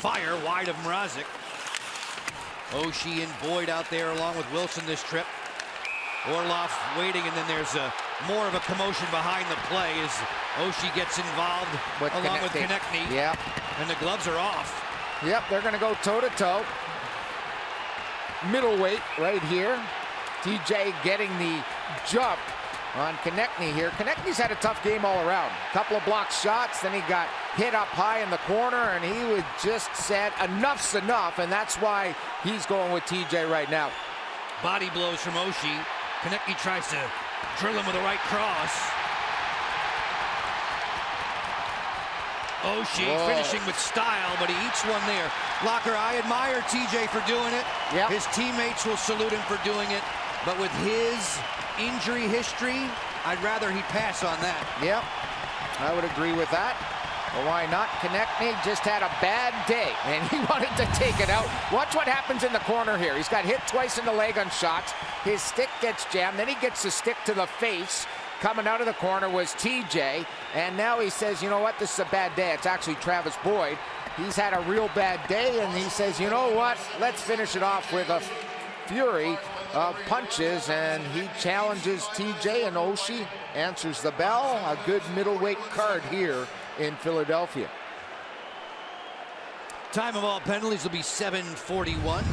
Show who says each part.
Speaker 1: fire wide of Mrazek. Oshie and Boyd out there along with Wilson this trip. Orlov waiting, and then there's more of a commotion behind the play as Oshie gets involved along with Konecny.
Speaker 2: Yep.
Speaker 1: And the gloves are off.
Speaker 2: Yep, they're going to go toe-to-toe. Middleweight right here. TJ getting the jump on Konecny here. Konecny's had a tough game all around. A couple of blocked shots, then he got hit up high in the corner, and he was just said enough's enough, and that's why he's going with TJ right now.
Speaker 1: Body blows from Oshie. Konecny tries to drill him with a right cross. Oshie finishing with style, but he eats one there. Locker, I admire TJ for doing it.
Speaker 2: Yep.
Speaker 1: His teammates will salute him for doing it. But with his injury history, I'd rather he pass on that.
Speaker 2: Yep, I would agree with that. Well, why not? Konecny just had a bad day, and he wanted to take it out. Watch what happens in the corner here. He's got hit twice in the leg on shots. His stick gets jammed. Then he gets the stick to the face. Coming out of the corner was TJ. And now he says, you know what? This is a bad day. It's actually Travis Boyd. He's had a real bad day, and he says, you know what? Let's finish it off with a fury of punches, and he challenges TJ, and Oshie answers the bell. A good middleweight card here in Philadelphia.
Speaker 1: Time of all penalties will be 7:41.